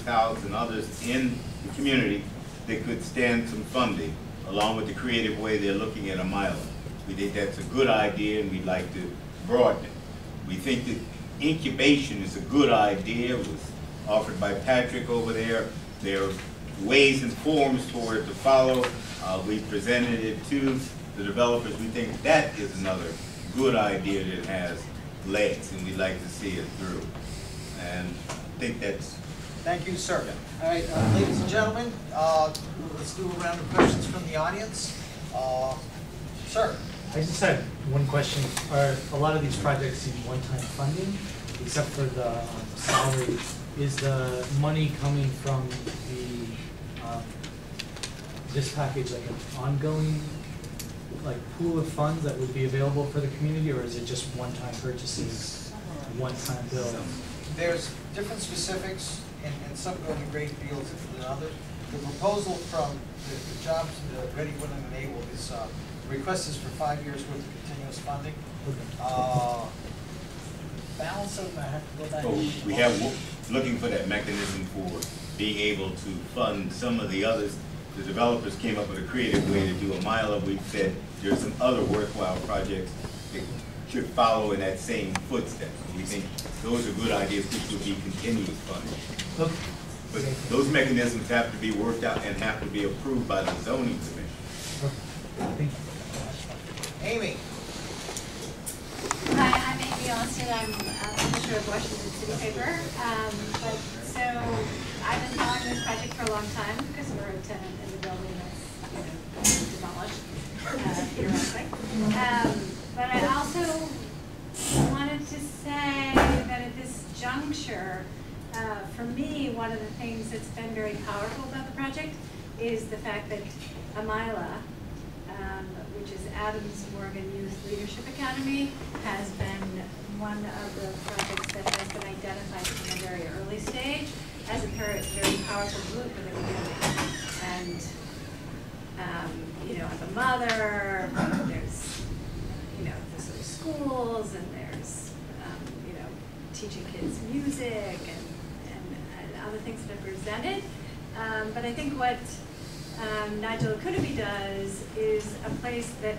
House and others in the community that could stand some funding, along with the creative way they're looking at a mile. We think that's a good idea, and we'd like to broaden it. We think that incubation is a good idea. It was offered by Patrick over there. There are ways and forms for it to follow. We presented it to the developers. We think that is another good idea that has legs, and we'd like to see it through. And I think that's... Thank you, sir. All right, ladies and gentlemen, let's do a round of questions from the audience. Sir. I just had one question. Are a lot of these projects in one-time funding, except for the salary? Is the money coming from the this package like an ongoing pool of funds that would be available for the community, or is it just one-time purchases, one-time bills? There's different specifics, and some go into great deals than others. The proposal from the jobs, the Ready, Willing, and Able is the request is for 5 years worth of continuous funding. Balance of them, I have to go back. Oh, we have looking for that mechanism for being able to fund some of the others. The developers came up with a creative way to do a mile. We said there's some other worthwhile projects that should follow in that same footsteps. We think those are good ideas, which would be continuous funding. Okay. But those mechanisms have to be worked out and have to be approved by the zoning commission. Thank you. Amy. Hi, I'm Amy Austin. I'm a publisher of Washington City Paper. So I've been following this project for a long time because we're a tenant in the building that's demolished theoretically. But I also wanted to say that at this juncture, for me, one of the things that's been very powerful about the project is the fact that Amila, which is Adams Morgan Youth Leadership Academy, has been one of the projects that has been identified from a very early stage as a very powerful group that we're doing. And, as a mother, there's, the sort of schools, and there's, teaching kids music and other things that are presented. But I think what Nigel Okunabi does is a place that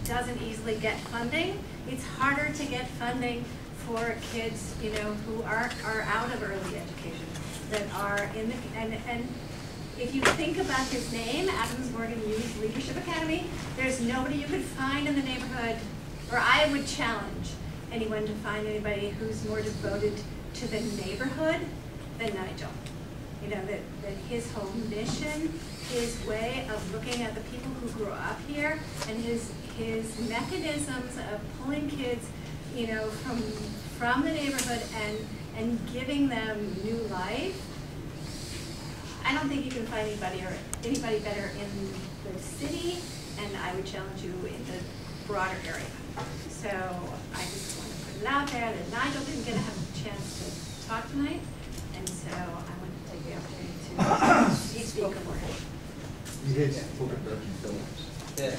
doesn't easily get funding. It's harder to get funding for kids, who are out of early education, that are in the, and if you think about his name, Adams Morgan Youth Leadership Academy, there's nobody you could find in the neighborhood, or I would challenge anyone to find anybody who's more devoted to the neighborhood than Nigel. That his whole mission, his way of looking at the people who grew up here, and his mechanisms of pulling kids, from the neighborhood and giving them new life. I don't think you can find anybody better in the city, and I would challenge you in the broader area. So I just want to put it out there that Nigel didn't get to have a chance to talk tonight, and so I want to take the opportunity to speak for him. You did. Yeah.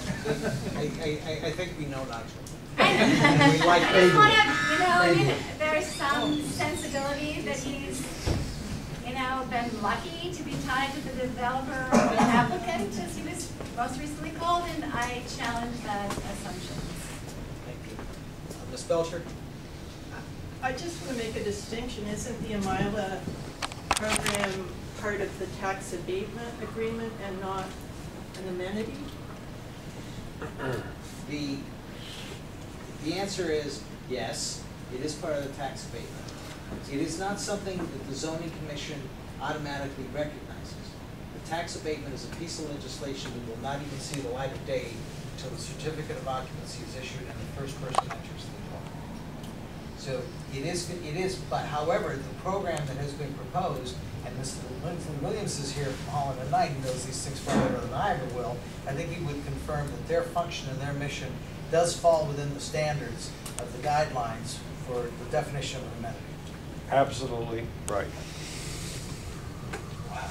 I think we know Nigel. I We like just want to, there's some sensibility that he's, been lucky to be tied to the developer or the applicant, as he was most recently called, and I challenge that assumption. Thank you. Ms. Belcher? I just want to make a distinction. Isn't the Amila program part of the tax abatement agreement and not an amenity? The answer is yes, it is part of the tax abatement. It is not something that the zoning commission automatically recognizes. The tax abatement is a piece of legislation that will not even see the light of day until the certificate of occupancy is issued and the first person enters the door. So it is, but however, the program that has been proposed, and Mr. Lindsay Williams is here from Holland and Knight, and knows these things far better than I ever will, I think he would confirm that their function and their mission does fall within the standards of the guidelines for the definition of an amenity. Absolutely right. Wow.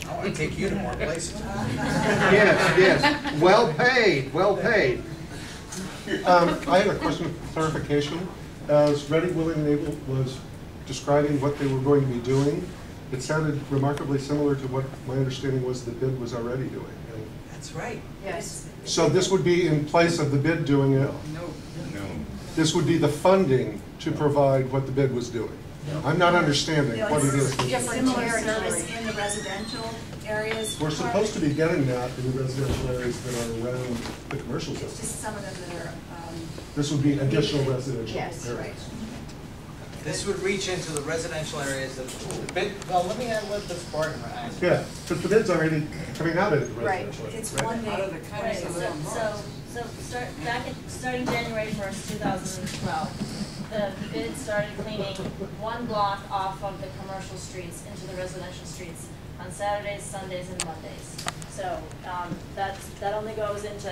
I want to take you to more places. Yes. Well paid, well paid. I had a question for clarification. As Ready, Willing, and Able was describing what they were going to be doing, It sounded remarkably similar to what my understanding was the bid was already doing. And That's right. Yes. so this would be in place of the bid doing it? No. This would be the funding to provide what the bid was doing? I'm not understanding what it is. Similar service in the residential areas. We're supposed to be getting that in the residential areas that are around the commercial It's district. just some of them that are, This would be additional residential yes, areas. right. This would reach into the residential areas that, the bid, well, let this Barton answer. Yeah, but the bid's already coming out of the Right, residential areas, it's right? one day. Right, starting January 1st, 2012, the bid started cleaning one block off of the commercial streets into the residential streets on Saturdays, Sundays, and Mondays. So that only goes into,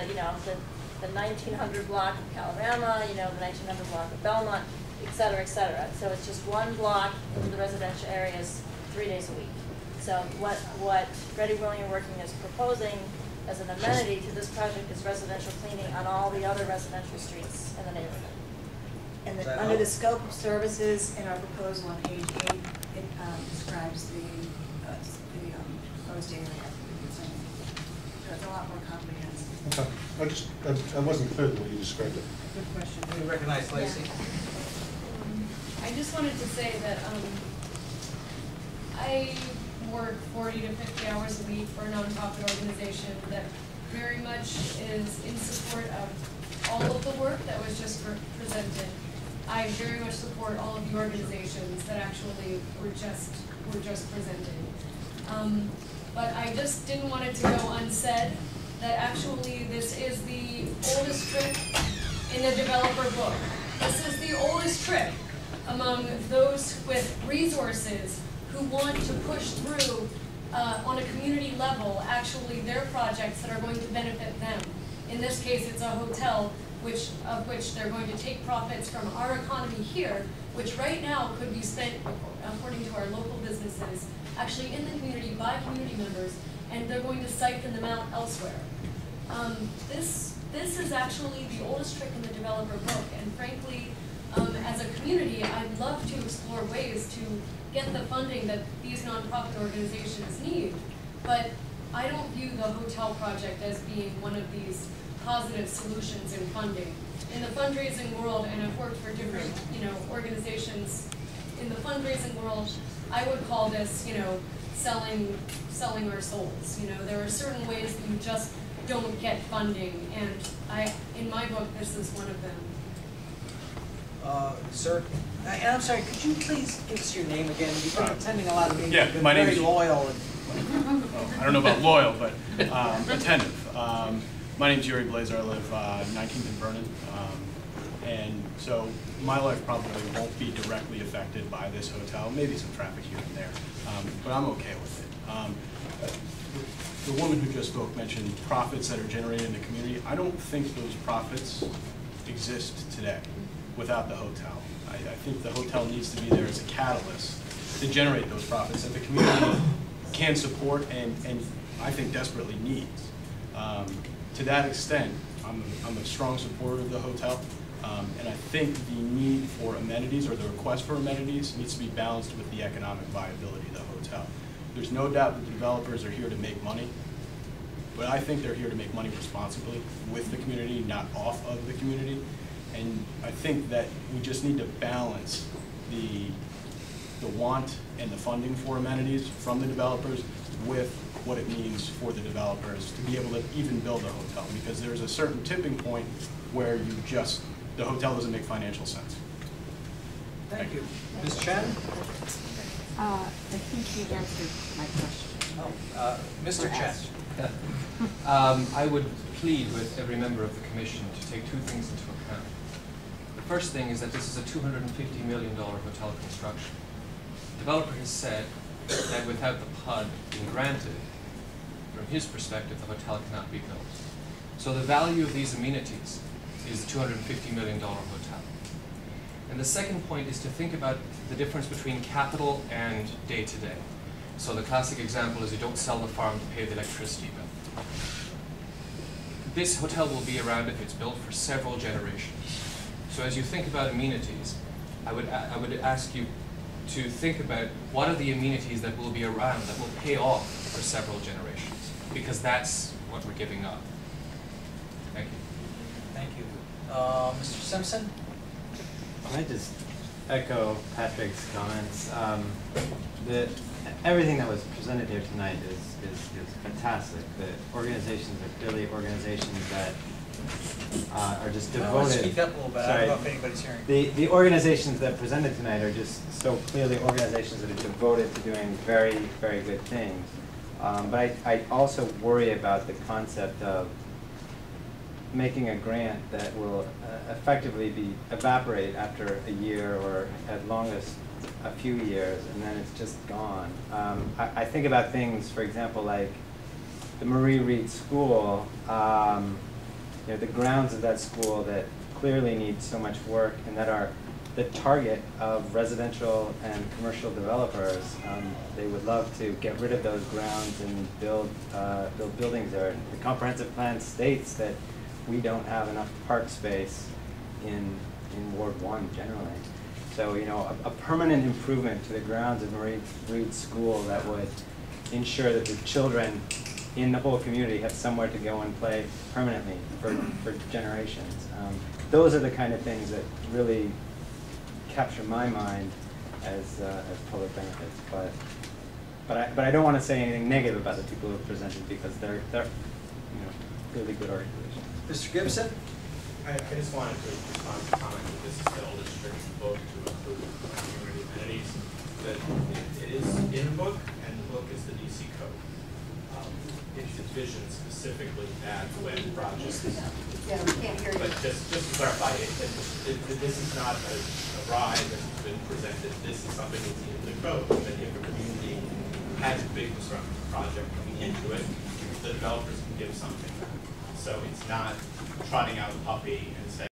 the 1900 block of Calorama, the 1900 block of Belmont, et cetera, et cetera. So it's just one block into the residential areas 3 days a week. So what Ready, Willing, and Working is proposing as an amenity to this project is residential cleaning on all the other residential streets in the neighborhood. And Does that under the help? scope of services in our proposal on page 8, it describes the proposed area. So it's a lot more comprehensive. Okay. I wasn't clear the way you described it. Good question. You recognize Lacey? I just wanted to say that I work 40 to 50 hours a week for a nonprofit organization that very much is in support of all of the work that was just presented. I very much support all of the organizations that actually were just presented. But I just didn't want it to go unsaid that actually this is the oldest trick in the developer book. This is the oldest trick among those with resources who want to push through on a community level actually their projects that are going to benefit them. In this case, it's a hotel of which they're going to take profits from our economy here, which right now could be spent, according to our local businesses, actually in the community by community members, and they're going to siphon them out elsewhere. This is actually the oldest trick in the developer book, and frankly, as a community, I'd love to explore ways to get the funding that these nonprofit organizations need, but I don't view the hotel project as being one of these positive solutions in funding. In the fundraising world, and I've worked for different, organizations in the fundraising world, I would call this, selling our souls. There are certain ways that you just don't get funding, and in my book, this is one of them. Sir, and I'm sorry, could you please give us your name again? You've been attending a lot of meetings, Yeah, you've been my name very is- loyal. I don't know about loyal, but attentive. My name's Yuri Blazer. I live 19th and Vernon. And so my life probably won't be directly affected by this hotel, maybe some traffic here and there, but I'm okay with it. The woman who just spoke mentioned profits that are generated in the community. I don't think those profits exist today without the hotel. I think the hotel needs to be there as a catalyst to generate those profits that the community can support and I think desperately needs. To that extent, I'm a strong supporter of the hotel, and I think the need for amenities or the request for amenities needs to be balanced with the economic viability of the hotel. There's no doubt that the developers are here to make money, but I think they're here to make money responsibly with the community, not off of the community. And I think that we just need to balance the want and the funding for amenities from the developers with what it means for the developers to be able to even build a hotel, because there's a certain tipping point where the hotel doesn't make financial sense. Thank you. Ms. Chen? I think you answered my question. Mr. Chen. I would plead with every member of the commission to take two things into account. The first thing is that this is a $250 million hotel construction. The developer has said that without the PUD being granted, from his perspective, the hotel cannot be built. So the value of these amenities is the $250 million hotel. And the second point is to think about the difference between capital and day-to-day. So the classic example is you don't sell the farm to pay the electricity bill. This hotel will be around if it's built for several generations. So as you think about amenities, I would ask you to think about what are the amenities that will be around, that will pay off for several generations, because that's what we're giving up. Thank you. Thank you. Mr. Simpson? Can I just echo Patrick's comments? Everything that was presented here tonight is fantastic. The organizations are clearly organizations that are just devoted. Speak up a little bit. I don't know if anybody's hearing. The organizations that presented tonight are just so clearly organizations that are devoted to doing very, very good things. But I also worry about the concept of making a grant that will effectively evaporate after a year or at longest a few years, and then it's just gone. I think about things, for example, like the Marie Reed School, the grounds of that school that clearly need so much work and that are the target of residential and commercial developers. They would love to get rid of those grounds and build buildings there. The comprehensive plan states that we don't have enough park space in Ward 1 generally. So, a permanent improvement to the grounds of Marie Reed School that would ensure that the children in the whole community have somewhere to go and play permanently for generations. Those are the kind of things that really capture my mind as public benefits. But I don't want to say anything negative about the people who have presented, because they're really good organizations. Mr. Gibson? I just wanted to respond to the comment that this is the oldest strict book to include community amenities. That it is in the book, and the book is the DC code. It's envisioned specifically that when projects. Yeah, we can't hear you. But just to clarify, this is not a ride that's been presented. This is something that's in the code. That if a community has a big construction project coming into it, the developers can give something. So it's not trotting out a puppy and saying,